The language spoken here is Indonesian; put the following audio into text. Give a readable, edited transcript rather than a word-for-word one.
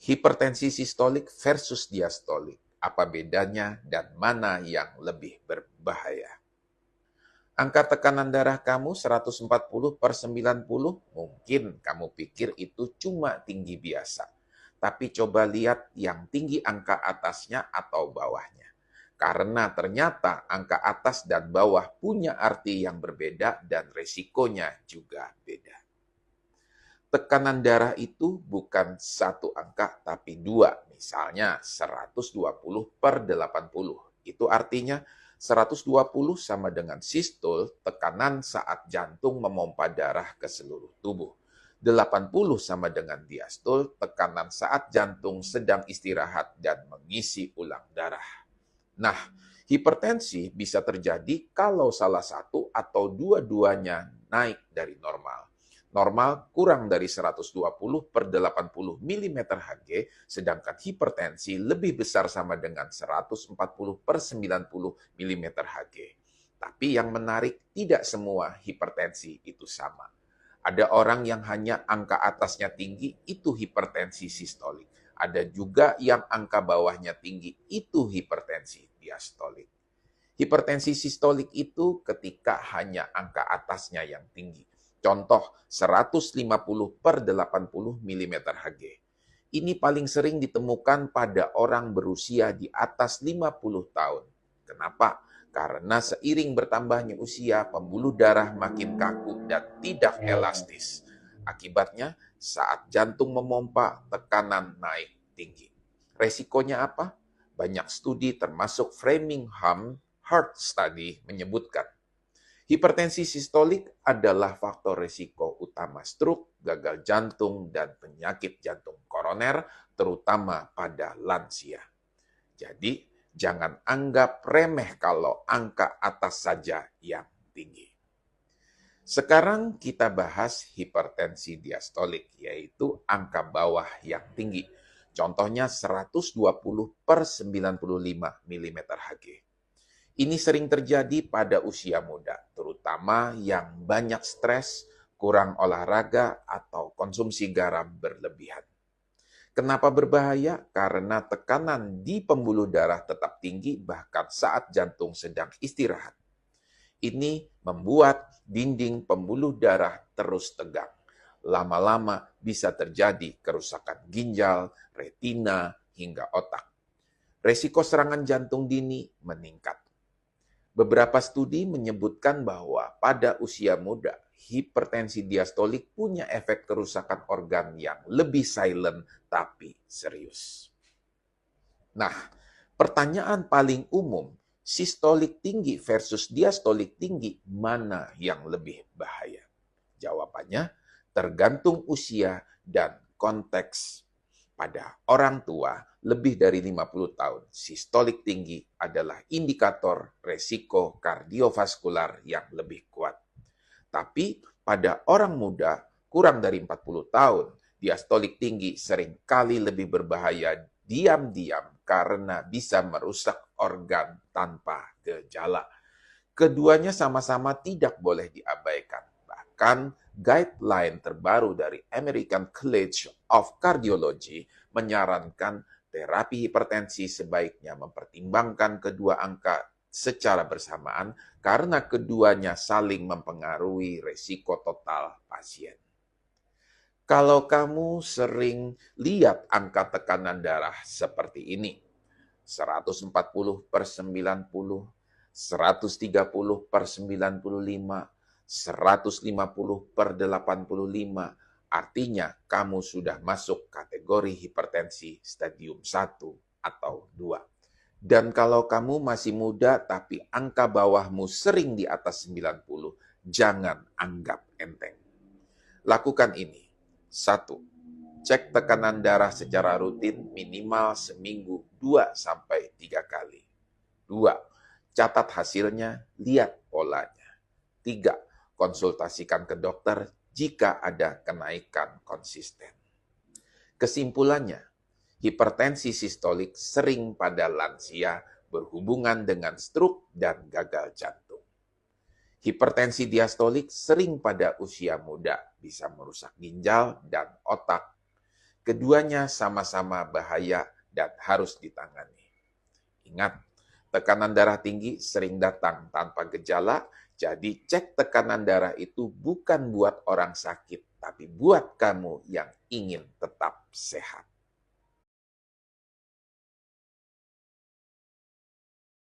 Hipertensi sistolik versus diastolik. Apa bedanya dan mana yang lebih berbahaya? Angka tekanan darah kamu 140/90, mungkin kamu pikir itu cuma tinggi biasa. Tapi coba lihat yang tinggi angka atasnya atau bawahnya. Karena ternyata angka atas dan bawah punya arti yang berbeda dan resikonya juga beda. Tekanan darah itu bukan satu angka, tapi dua. Misalnya 120/80. Itu artinya 120 sama dengan sistol, tekanan saat jantung memompa darah ke seluruh tubuh. 80 sama dengan diastol, tekanan saat jantung sedang istirahat dan mengisi ulang darah. Nah, hipertensi bisa terjadi kalau salah satu atau dua-duanya naik dari normal. Normal kurang dari 120/80 mm Hg, sedangkan hipertensi lebih besar sama dengan 140/90 mm Hg. Tapi yang menarik, tidak semua hipertensi itu sama. Ada orang yang hanya angka atasnya tinggi, itu hipertensi sistolik. Ada juga yang angka bawahnya tinggi, itu hipertensi diastolik. Hipertensi sistolik itu ketika hanya angka atasnya yang tinggi. Contoh 150/80 mm Hg. Ini paling sering ditemukan pada orang berusia di atas 50 tahun. Kenapa? Karena seiring bertambahnya usia, pembuluh darah makin kaku dan tidak elastis. Akibatnya, saat jantung memompa, tekanan naik tinggi. Resikonya apa? Banyak studi termasuk Framingham Heart Study menyebutkan hipertensi sistolik adalah faktor risiko utama stroke, gagal jantung, dan penyakit jantung koroner, terutama pada lansia. Jadi, jangan anggap remeh kalau angka atas saja yang tinggi. Sekarang kita bahas hipertensi diastolik, yaitu angka bawah yang tinggi. Contohnya 120/95 mm Hg. Ini sering terjadi pada usia muda, terutama yang banyak stres, kurang olahraga, atau konsumsi garam berlebihan. Kenapa berbahaya? Karena tekanan di pembuluh darah tetap tinggi bahkan saat jantung sedang istirahat. Ini membuat dinding pembuluh darah terus tegang. Lama-lama bisa terjadi kerusakan ginjal, retina, hingga otak. Resiko serangan jantung dini meningkat. Beberapa studi menyebutkan bahwa pada usia muda, hipertensi diastolik punya efek kerusakan organ yang lebih silent tapi serius. Nah, pertanyaan paling umum, sistolik tinggi versus diastolik tinggi, mana yang lebih bahaya? Jawabannya tergantung usia dan konteks. Pada orang tua lebih dari 50 tahun, sistolik tinggi adalah indikator resiko kardiovaskular yang lebih kuat. Tapi pada orang muda kurang dari 40 tahun, diastolik tinggi seringkali lebih berbahaya diam-diam karena bisa merusak organ tanpa gejala. Keduanya sama-sama tidak boleh diabaikan. Bahkan guideline terbaru dari American College of Cardiology menyarankan terapi hipertensi sebaiknya mempertimbangkan kedua angka secara bersamaan karena keduanya saling mempengaruhi resiko total pasien. Kalau kamu sering lihat angka tekanan darah seperti ini, 140/90, 130/95, 150/85, artinya kamu sudah masuk kategori hipertensi stadium 1 atau 2. Dan kalau kamu masih muda tapi angka bawahmu sering di atas 90, jangan anggap enteng. Lakukan ini. 1. Cek tekanan darah secara rutin minimal seminggu 2-3 kali. 2. Catat hasilnya, lihat polanya. 3. Konsultasikan ke dokter jika ada kenaikan konsisten. Kesimpulannya, hipertensi sistolik sering pada lansia berhubungan dengan stroke dan gagal jantung. Hipertensi diastolik sering pada usia muda, bisa merusak ginjal dan otak. Keduanya sama-sama bahaya dan harus ditangani. Ingat, tekanan darah tinggi sering datang tanpa gejala, jadi cek tekanan darah itu bukan buat orang sakit, tapi buat kamu yang ingin tetap sehat.